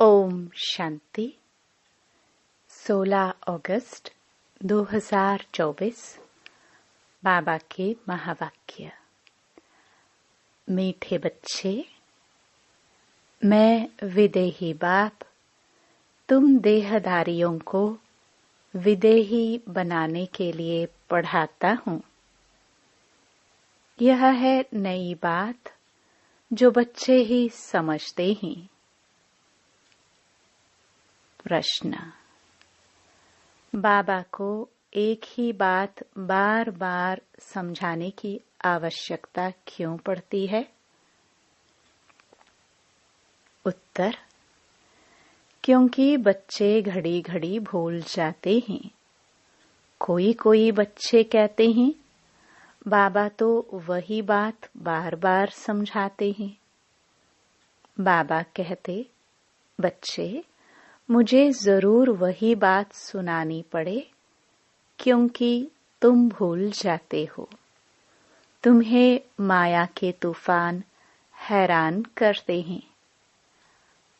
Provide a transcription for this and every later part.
ओम शांति। 16 अगस्त 2024 बाबा के महावाक्य। मीठे बच्चे, मैं विदेही बाप तुम देहधारियों को विदेही बनाने के लिए पढ़ाता हूँ। यह है नई बात जो बच्चे ही समझते हैं। प्रश्न। बाबा को एक ही बात बार बार समझाने की आवश्यकता क्यों पड़ती है? उत्तर। क्योंकि बच्चे घड़ी घड़ी भूल जाते हैं। कोई बच्चे कहते हैं, बाबा तो वही बात बार बार समझाते हैं। बाबा कहते, बच्चे मुझे जरूर वही बात सुनानी पड़े क्योंकि तुम भूल जाते हो। तुम्हें माया के तूफान हैरान करते हैं।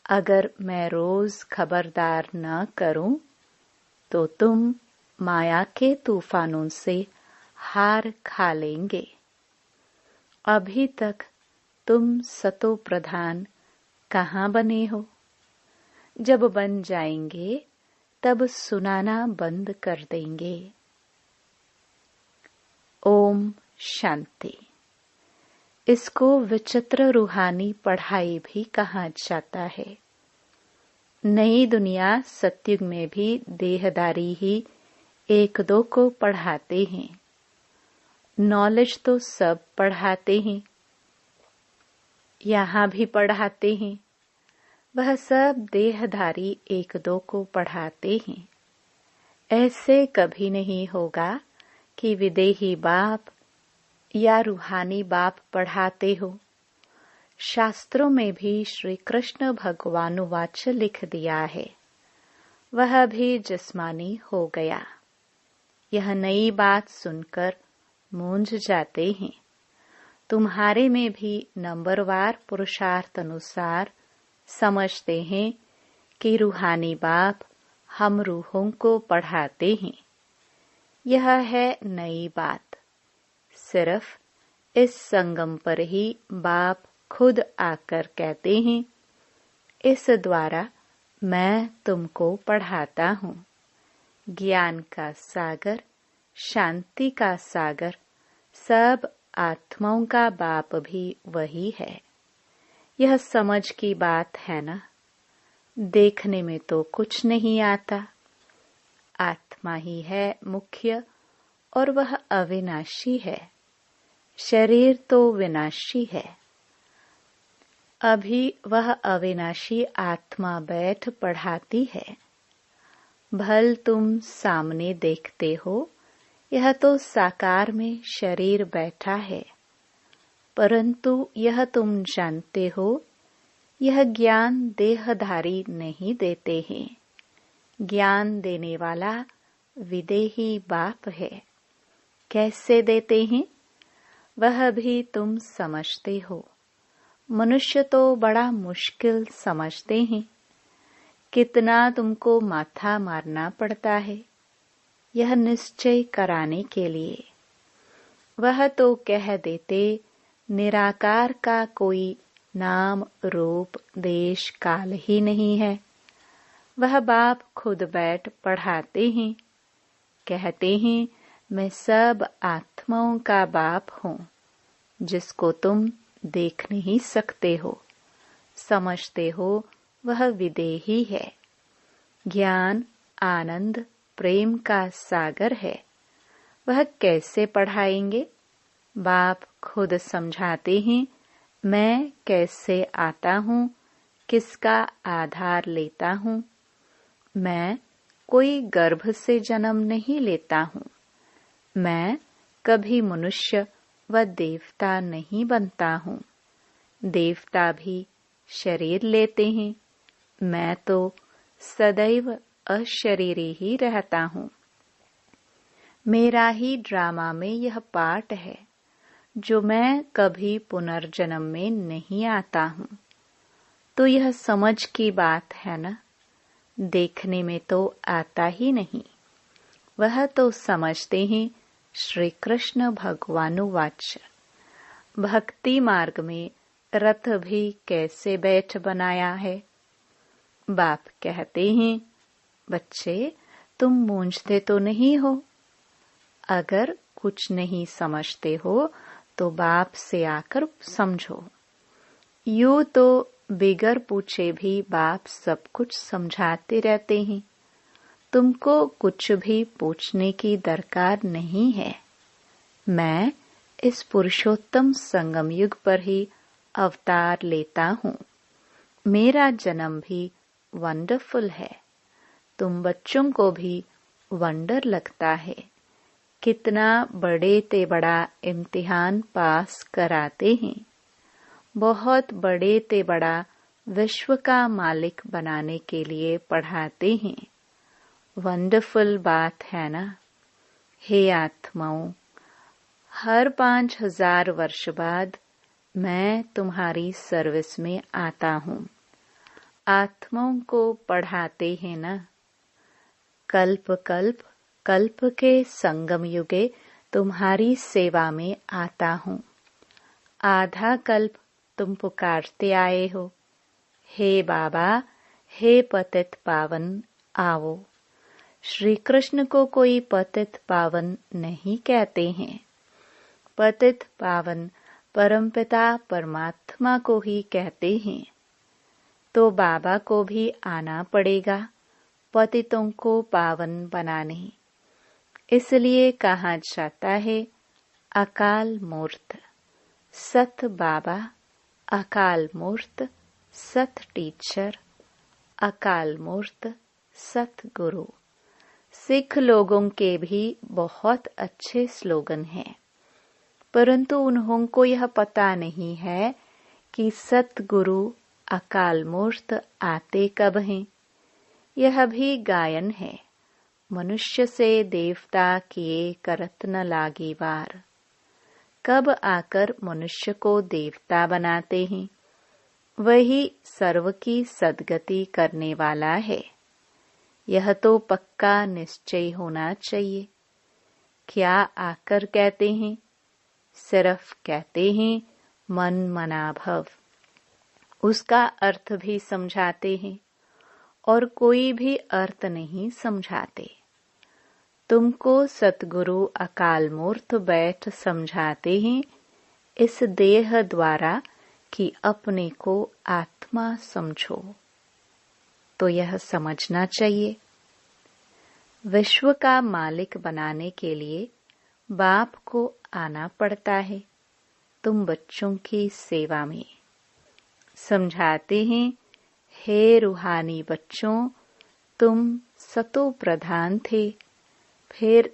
अगर मैं रोज खबरदार न करूं तो तुम माया के तूफानों से हार खा लेंगे। अभी तक तुम सतो प्रधान कहाँ बने हो? जब बन जाएंगे तब सुनाना बंद कर देंगे। ओम शांति। इसको विचित्र रूहानी पढ़ाई भी कहा जाता है। नई दुनिया सतयुग में भी देहदारी ही एक दो को पढ़ाते हैं। नॉलेज तो सब पढ़ाते हैं, यहाँ भी पढ़ाते हैं। वह सब देहधारी एक दो को पढ़ाते हैं। ऐसे कभी नहीं होगा कि विदेही बाप या रूहानी बाप पढ़ाते हो। शास्त्रों में भी श्री कृष्ण भगवानुवाच लिख दिया है, वह भी जिस्मानी हो गया। यह नई बात सुनकर मूंझ जाते हैं। तुम्हारे में भी नंबरवार पुरुषार्थ अनुसार समझते हैं कि रूहानी बाप हम रूहों को पढ़ाते हैं। यह है नई बात। सिर्फ इस संगम पर ही बाप खुद आकर कहते हैं, इस द्वारा मैं तुमको पढ़ाता हूँ। ज्ञान का सागर, शांति का सागर, सब आत्माओं का बाप भी वही है। यह समझ की बात है ना? देखने में तो कुछ नहीं आता। आत्मा ही है मुख्य और वह अविनाशी है। शरीर तो विनाशी है। अभी वह अविनाशी आत्मा बैठ पढ़ाती है। भल तुम सामने देखते हो, यह तो साकार में शरीर बैठा है, परंतु यह तुम जानते हो, यह ज्ञान देहधारी नहीं देते हैं। ज्ञान देने वाला विदेही बाप है। कैसे देते हैं वह भी तुम समझते हो। मनुष्य तो बड़ा मुश्किल समझते हैं। कितना तुमको माथा मारना पड़ता है यह निश्चय कराने के लिए। वह तो कह देते, निराकार का कोई नाम रूप देश काल ही नहीं है। वह बाप खुद बैठ पढ़ाते हैं। कहते हैं, मैं सब आत्माओं का बाप हूँ, जिसको तुम देख नहीं सकते हो। समझते हो वह विदेही है। ज्ञान, आनंद, प्रेम का सागर है। वह कैसे पढ़ाएंगे? बाप खुद समझाते हैं, मैं कैसे आता हूँ, किसका आधार लेता हूँ। मैं कोई गर्भ से जन्म नहीं लेता हूँ। मैं कभी मनुष्य व देवता नहीं बनता हूँ। देवता भी शरीर लेते हैं। मैं तो सदैव अशरीरी ही रहता हूँ। मेरा ही ड्रामा में यह पार्ट है जो मैं कभी पुनर्जन्म में नहीं आता हूँ। तो यह समझ की बात है ना। देखने में तो आता ही नहीं, वह तो समझते ही श्री कृष्ण भगवानुवाच। भक्ति मार्ग में रथ भी कैसे बैठ बनाया है। बाप कहते हैं, बच्चे तुम मूंझते तो नहीं हो। अगर कुछ नहीं समझते हो तो बाप से आकर समझो। यूं तो बिगर पूछे भी बाप सब कुछ समझाते रहते हैं। तुमको कुछ भी पूछने की दरकार नहीं है। मैं इस पुरुषोत्तम संगम युग पर ही अवतार लेता हूँ। मेरा जन्म भी वंडरफुल है। तुम बच्चों को भी वंडर लगता है। कितना बड़े ते बड़ा इम्तिहान पास कराते हैं। बहुत बड़े ते बड़ा विश्व का मालिक बनाने के लिए पढ़ाते हैं। वंडरफुल बात है ना। हे आत्माओं, हर 5000 वर्ष बाद मैं तुम्हारी सर्विस में आता हूँ। आत्माओं को पढ़ाते हैं ना। कल्प कल्प कल्प के संगम युगे तुम्हारी सेवा में आता हूँ। आधा कल्प तुम पुकारते आए हो, हे बाबा, हे पतित पावन आओ। श्री कृष्ण को कोई पतित पावन नहीं कहते हैं। पतित पावन परमपिता परमात्मा को ही कहते हैं। तो बाबा को भी आना पड़ेगा पतितों को पावन बनाने। इसलिए कहा जाता है अकाल मूर्त सत बाबा, अकाल मूर्त सत टीचर, अकाल मूर्त सत गुरु। सिख लोगों के भी बहुत अच्छे स्लोगन हैं, परंतु उन्हों को यह पता नहीं है कि सतगुरु अकाल मूर्त आते कब हैं। यह भी गायन है। मनुष्य से देवता किए करत न लागी वार। कब आकर मनुष्य को देवता बनाते हैं। वही सर्व की सद्गति करने वाला है। यह तो पक्का निश्चय होना चाहिए। क्या आकर कहते हैं, सिर्फ कहते हैं मन मना भव। उसका अर्थ भी समझाते हैं और कोई भी अर्थ नहीं समझाते। तुमको सतगुरु अकाल मूर्त बैठ समझाते हैं इस देह द्वारा कि अपने को आत्मा समझो। तो यह समझना चाहिए। विश्व का मालिक बनाने के लिए बाप को आना पड़ता है तुम बच्चों की सेवा में। समझाते हैं, हे रूहानी बच्चों, तुम सतो प्रधान थे, फिर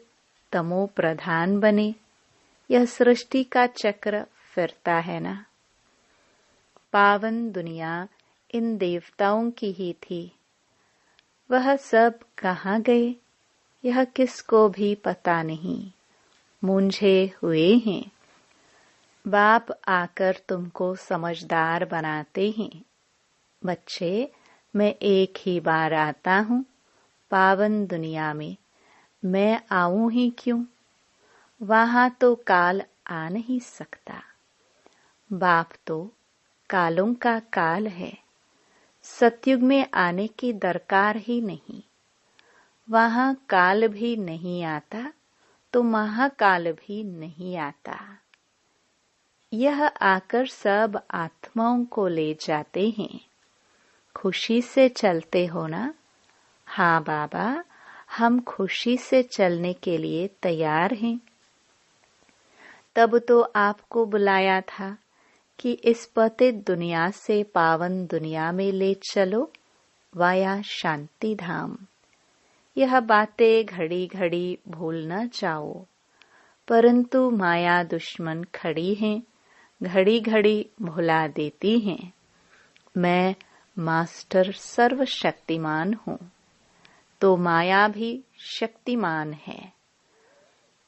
तमो प्रधान बने। यह सृष्टि का चक्र फिरता है ना। पावन दुनिया इन देवताओं की ही थी। वह सब कहाँ गए, यह किसको भी पता नहीं। मूंझे हुए हैं। बाप आकर तुमको समझदार बनाते हैं। बच्चे, मैं एक ही बार आता हूँ पावन दुनिया में। मैं आऊं ही क्यों, वहां तो काल आ नहीं सकता। बाप तो कालों का काल है। सतयुग में आने की दरकार ही नहीं। वहां काल भी नहीं आता तो महाकाल भी नहीं आता। यह आकर सब आत्माओं को ले जाते हैं। खुशी से चलते हो ना। हाँ बाबा, हम खुशी से चलने के लिए तैयार हैं। तब तो आपको बुलाया था कि इस पतित दुनिया से पावन दुनिया में ले चलो वाया शांति धाम। यह बातें घड़ी घड़ी भूल न जाओ, परंतु माया दुश्मन खड़ी है, घड़ी घड़ी भुला देती है। मैं मास्टर सर्वशक्तिमान हूँ, तो माया भी शक्तिमान है।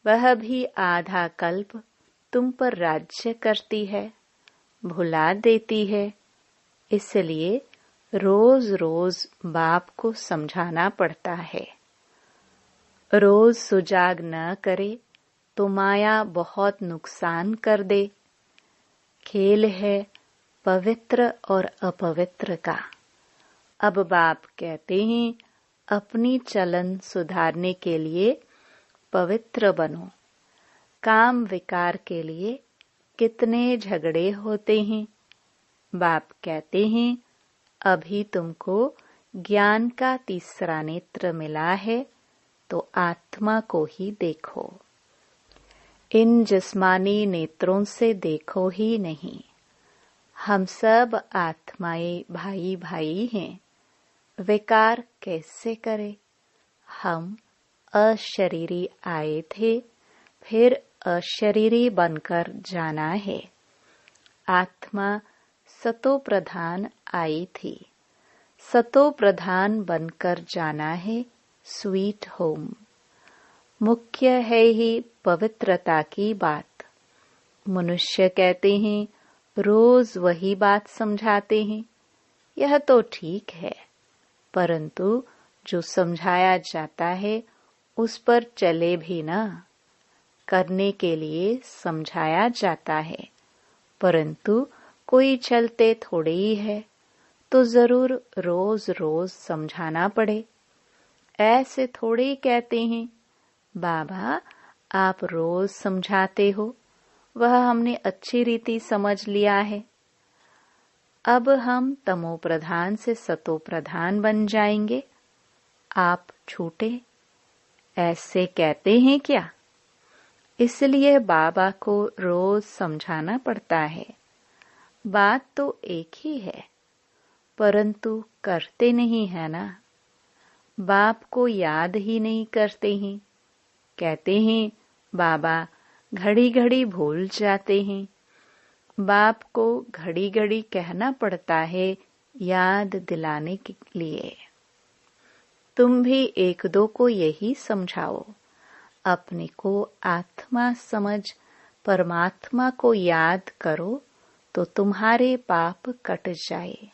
वह भी आधा कल्प तुम पर राज्य करती है, भुला देती है। इसलिए रोज रोज बाप को समझाना पड़ता है। रोज सुजाग न करे तो माया बहुत नुकसान कर दे। खेल है पवित्र और अपवित्र का। अब बाप कहते हैं अपनी चलन सुधारने के लिए पवित्र बनो। काम विकार के लिए कितने झगड़े होते हैं। बाप कहते हैं अभी तुमको ज्ञान का तीसरा नेत्र मिला है तो आत्मा को ही देखो। इन जिस्मानी नेत्रों से देखो ही नहीं। हम सब आत्माएं भाई भाई हैं। विकार कैसे करे। हम अशरीरी आए थे, फिर अशरीरी बनकर जाना है। आत्मा सतो प्रधान आई थी, सतो प्रधान बनकर जाना है स्वीट होम। मुख्य है ही पवित्रता की बात। मनुष्य कहते हैं रोज वही बात समझाते हैं। यह तो ठीक है, परंतु जो समझाया जाता है उस पर चले भी ना। करने के लिए समझाया जाता है, परंतु कोई चलते थोड़े ही है, तो जरूर रोज रोज समझाना पड़े। ऐसे थोड़े ही कहते हैं बाबा आप रोज समझाते हो, वह हमने अच्छी रीति समझ लिया है। अब हम तमो प्रधान से सतो प्रधान बन जाएंगे, आप छूटे। ऐसे कहते हैं क्या? इसलिए बाबा को रोज समझाना पड़ता है। बात तो एक ही है, परंतु करते नहीं है ना। बाप को याद ही नहीं करते हैं। कहते हैं बाबा घड़ी घड़ी भूल जाते हैं। बाप को घड़ी घड़ी कहना पड़ता है याद दिलाने के लिए। तुम भी एक दो को यही समझाओ। अपने को आत्मा समझ परमात्मा को याद करो तो तुम्हारे पाप कट जाए।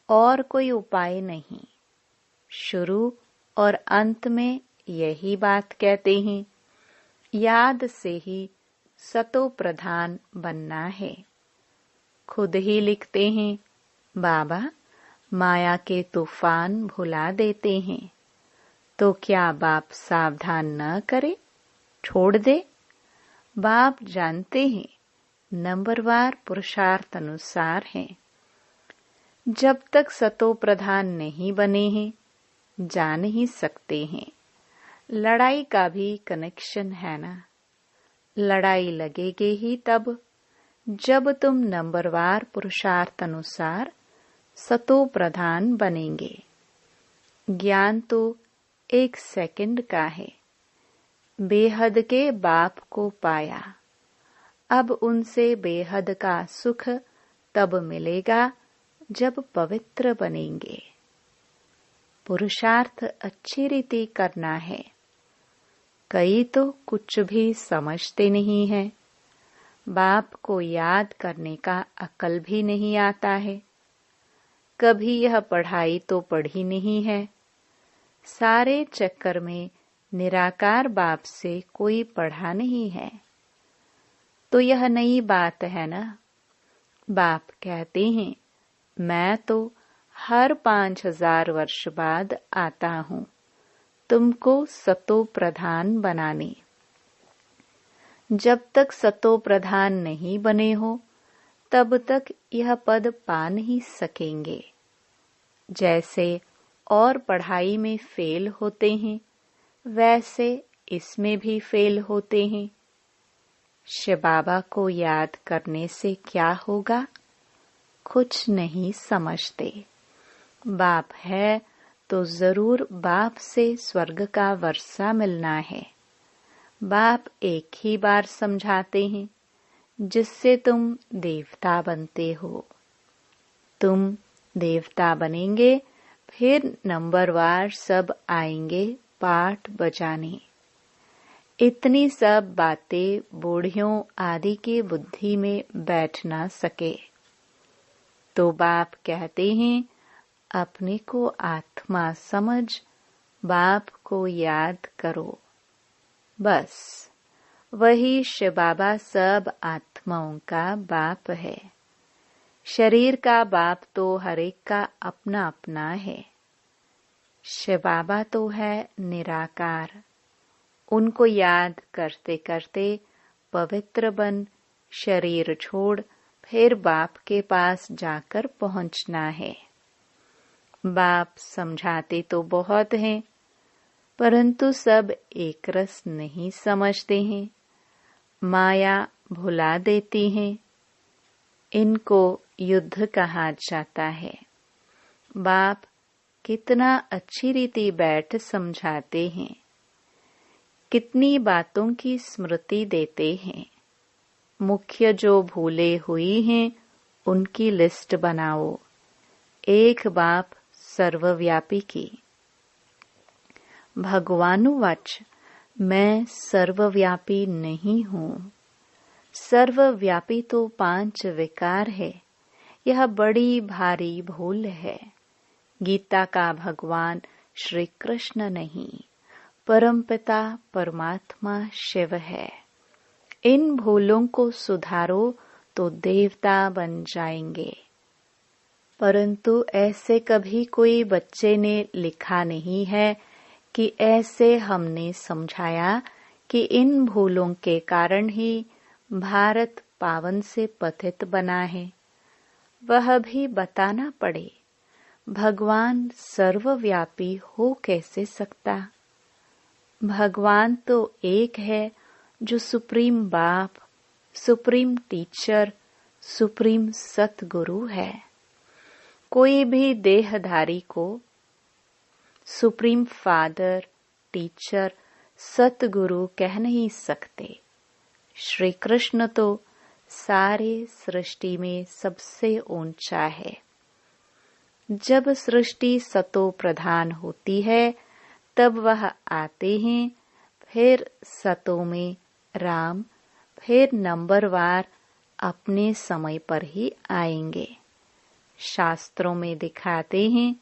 और कोई उपाय नहीं। शुरू और अंत में यही बात कहते हैं। याद से ही सतो प्रधान बनना है। खुद ही लिखते हैं बाबा माया के तूफान भुला देते हैं, तो क्या बाप सावधान न करे, छोड़ दे? बाप जानते हैं नंबरवार पुरुषार्थ अनुसार हैं। जब तक सतो प्रधान नहीं बने हैं जा नहीं सकते हैं। लड़ाई का भी कनेक्शन है ना। लड़ाई लगेगी ही तब जब तुम नंबरवार पुरुषार्थ अनुसार सतो प्रधान बनेंगे। ज्ञान तो 1 सेकंड का है। बेहद के बाप को पाया, अब उनसे बेहद का सुख तब मिलेगा जब पवित्र बनेंगे। पुरुषार्थ अच्छी रीति करना है। कई तो कुछ भी समझते नहीं है। बाप को याद करने का अकल भी नहीं आता है। कभी यह पढ़ाई तो पढ़ी नहीं है। सारे चक्कर में निराकार बाप से कोई पढ़ा नहीं है। तो यह नई बात है ना। बाप कहते हैं मैं तो हर 5000 वर्ष बाद आता हूँ तुमको सतो प्रधान बनाने। जब तक सतो प्रधान नहीं बने हो तब तक यह पद पा नहीं सकेंगे। जैसे और पढ़ाई में फेल होते हैं वैसे इसमें भी फेल होते हैं। शिव बाबा को याद करने से क्या होगा? कुछ नहीं समझते। बाप है तो जरूर बाप से स्वर्ग का वर्षा मिलना है। बाप एक ही बार समझाते हैं जिससे तुम देवता बनते हो। तुम देवता बनेंगे फिर नंबरवार सब आएंगे पाठ बजाने। इतनी सब बातें बूढ़ियों आदि की बुद्धि में बैठ ना सके। तो बाप कहते हैं अपने को आत्मा समझ बाप को याद करो। बस वही शिव बाबा सब आत्माओं का बाप है। शरीर का बाप तो हर एक का अपना अपना है। शिव बाबा तो है निराकार। उनको याद करते करते पवित्र बन शरीर छोड़ फिर बाप के पास जाकर पहुंचना है। बाप समझाते तो बहुत हैं, परंतु सब एक रस नहीं समझते हैं। माया भुला देती है। इनको युद्ध कहा जाता है। बाप कितना अच्छी रीति बैठ समझाते हैं, कितनी बातों की स्मृति देते हैं। मुख्य जो भूले हुई हैं उनकी लिस्ट बनाओ। एक बाप सर्वव्यापी की। भगवानुवाच मैं सर्वव्यापी नहीं हूँ। सर्वव्यापी तो 5 विकार है। यह बड़ी भारी भूल है। गीता का भगवान श्री कृष्ण नहीं, परमपिता परमात्मा शिव है। इन भूलों को सुधारो तो देवता बन जाएंगे। परंतु ऐसे कभी कोई बच्चे ने लिखा नहीं है कि ऐसे हमने समझाया कि इन भूलों के कारण ही भारत पावन से पतित बना है। वह भी बताना पड़े। भगवान सर्वव्यापी हो कैसे सकता? भगवान तो एक है जो सुप्रीम बाप, सुप्रीम टीचर, सुप्रीम सतगुरु है। कोई भी देहधारी को सुप्रीम फादर, टीचर, सतगुरु कह नहीं सकते। श्री कृष्ण तो सारे सृष्टि में सबसे ऊंचा है। जब सृष्टि सतो प्रधान होती है तब वह आते हैं। फिर सतों में राम, फिर नंबरवार अपने समय पर ही आएंगे। शास्त्रों में दिखाते हैं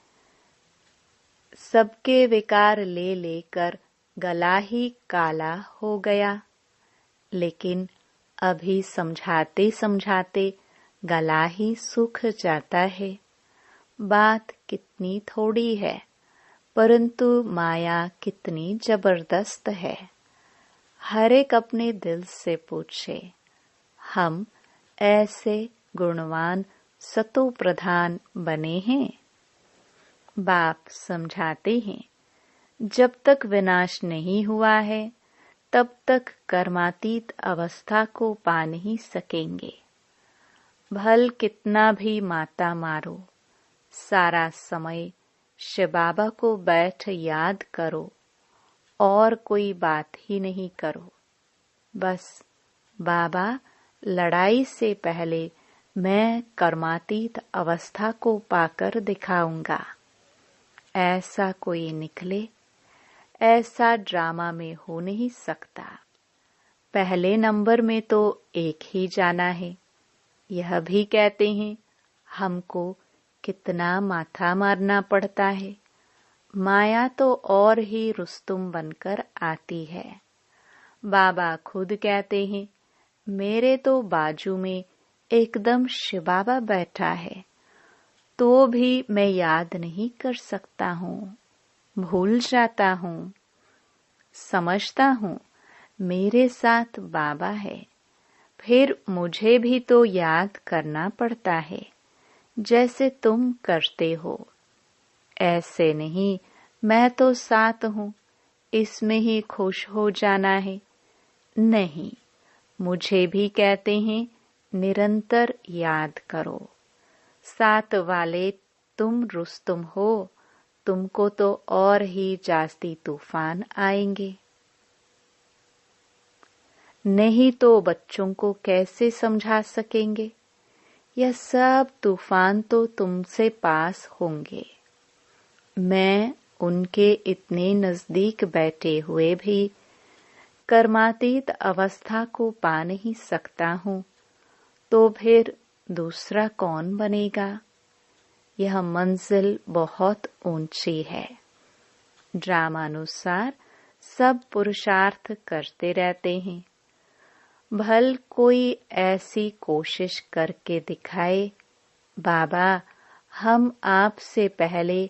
सबके विकार ले लेकर गला ही काला हो गया। लेकिन अभी समझाते समझाते गला ही सूख जाता है। बात कितनी थोड़ी है, परंतु माया कितनी जबरदस्त है। हर एक अपने दिल से पूछे, हम ऐसे गुणवान सतो प्रधान बने हैं? बाप समझाते हैं, जब तक विनाश नहीं हुआ है तब तक कर्मातीत अवस्था को पा नहीं सकेंगे। भल कितना भी माता मारो, सारा समय शिव बाबा को बैठ याद करो और कोई बात ही नहीं करो। बस बाबा, लड़ाई से पहले मैं कर्मातीत अवस्था को पाकर दिखाऊंगा। ऐसा कोई निकले, ऐसा ड्रामा में हो नहीं सकता। पहले नंबर में तो एक ही जाना है। यह भी कहते हैं हमको कितना माथा मारना पड़ता है। माया तो और ही रुस्तुम बनकर आती है। बाबा खुद कहते हैं मेरे तो बाजू में एकदम शिव बाबा बैठा है, तो भी मैं याद नहीं कर सकता हूँ, भूल जाता हूँ। समझता हूँ मेरे साथ बाबा है, फिर मुझे भी तो याद करना पड़ता है जैसे तुम करते हो। ऐसे नहीं मैं तो साथ हूँ, इसमें ही खुश हो जाना है। नहीं, मुझे भी कहते हैं निरंतर याद करो। साथ वाले तुम रुस्तुम हो, तुमको तो और ही जास्ती तूफान आएंगे। नहीं तो बच्चों को कैसे समझा सकेंगे? यह सब तूफान तो तुमसे पास होंगे। मैं उनके इतने नजदीक बैठे हुए भी कर्मातीत अवस्था को पा नहीं सकता हूँ, तो फिर दूसरा कौन बनेगा? यह मंजिल बहुत ऊंची है। ड्रामानुसार सब पुरुषार्थ करते रहते हैं। भल कोई ऐसी कोशिश करके दिखाए, बाबा हम आपसे पहले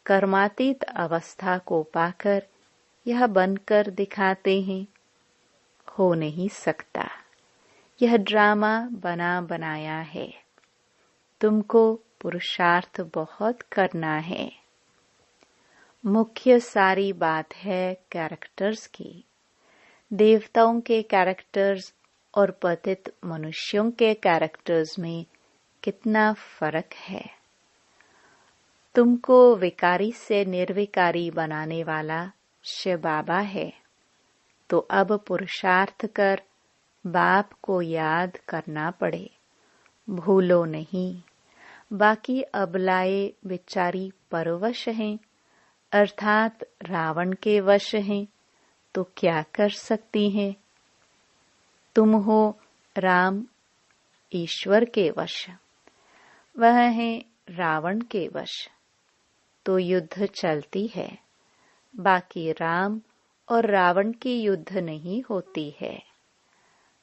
कर्मातीत अवस्था को पाकर यह बनकर दिखाते हैं। हो नहीं सकता, यह ड्रामा बना बनाया है। तुमको पुरुषार्थ बहुत करना है। मुख्य सारी बात है कैरेक्टर्स की। देवताओं के कैरेक्टर्स और पतित मनुष्यों के कैरेक्टर्स में कितना फर्क है। तुमको विकारी से निर्विकारी बनाने वाला शिव बाबा है, तो अब पुरुषार्थ कर बाप को याद करना पड़े, भूलो नहीं। बाकी अबलाए बेचारी परवश हैं, अर्थात रावण के वश हैं, तो क्या कर सकती हैं। तुम हो राम ईश्वर के वश, वह है रावण के वश, तो युद्ध चलती है। बाकी राम और रावण की युद्ध नहीं होती है।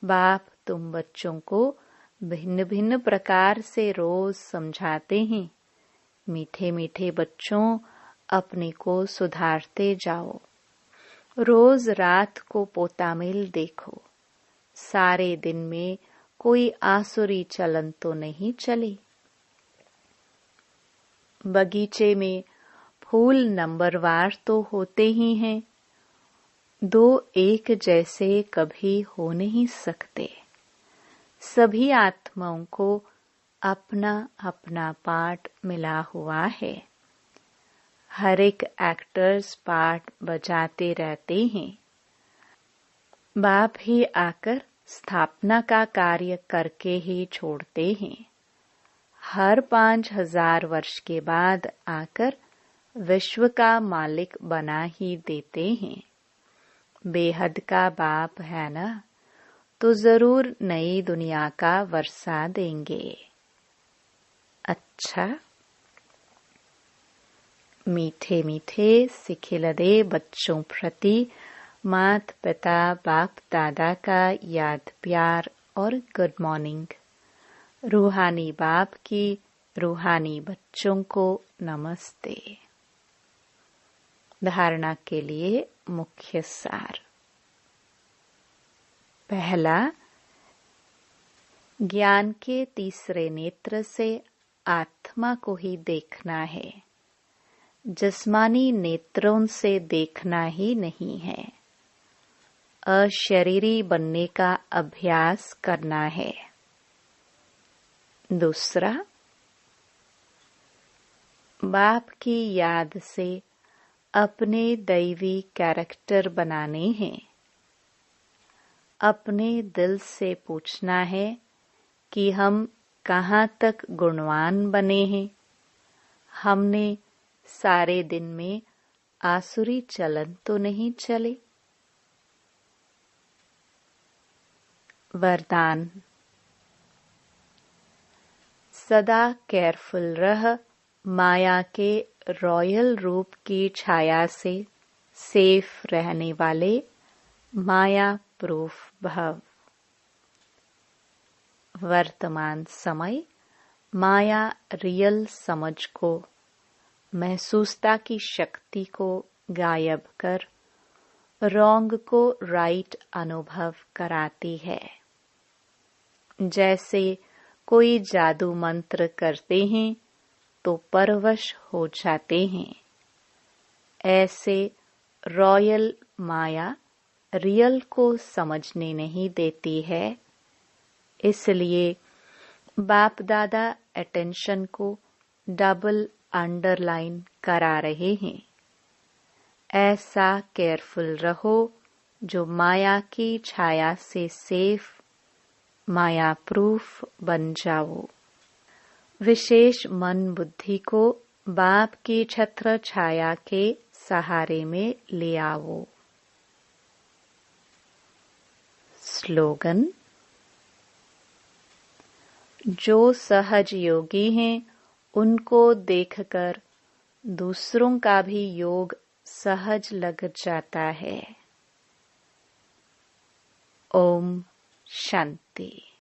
बाप तुम बच्चों को भिन्न भिन्न प्रकार से रोज समझाते हैं। मीठे मीठे बच्चों, अपने को सुधारते जाओ। रोज रात को पोतामिल देखो। सारे दिन में कोई आसुरी चलन तो नहीं चली। बगीचे में फूल नंबरवार तो होते ही हैं। दो एक जैसे कभी हो नहीं सकते। सभी आत्माओं को अपना अपना पार्ट मिला हुआ है। हर एक एक्टर्स पार्ट बजाते रहते हैं। बाप ही आकर स्थापना का कार्य करके ही छोड़ते हैं। हर 5000 वर्ष के बाद आकर विश्व का मालिक बना ही देते हैं। बेहद का बाप है ना, तो जरूर नई दुनिया का वर्षा देंगे। अच्छा, मीठे मीठे सिखिलदे बच्चों प्रति मात पिता बाप दादा का याद प्यार और गुड मॉर्निंग। रूहानी बाप की रूहानी बच्चों को नमस्ते। धारणा के लिए मुख्य सार। पहला, ज्ञान के तीसरे नेत्र से आत्मा को ही देखना है। जिस्मानी नेत्रों से देखना ही नहीं है। अशरीरी बनने का अभ्यास करना है। दूसरा, बाप की याद से अपने दैवी कैरेक्टर बनाने हैं। अपने दिल से पूछना है कि हम कहाँ तक गुणवान बने हैं। हमने सारे दिन में आसुरी चलन तो नहीं चले। वरदान। सदा केयरफुल रह, माया के रॉयल रूप की छाया से सेफ रहने वाले माया प्रूफ भव। वर्तमान समय माया रियल समझ को, महसूसता की शक्ति को गायब कर रॉन्ग को राइट अनुभव कराती है। जैसे कोई जादू मंत्र करते हैं तो परवश हो जाते हैं, ऐसे रॉयल माया रियल को समझने नहीं देती है। इसलिए बाप दादा अटेंशन को डबल अंडरलाइन करा रहे हैं। ऐसा केयरफुल रहो जो माया की छाया से सेफ माया प्रूफ बन जाओ। विशेष मन बुद्धि को बाप की छत्र छाया के सहारे में ले आओ। स्लोगन। जो सहज योगी हैं उनको देखकर दूसरों का भी योग सहज लग जाता है। ओम शांति।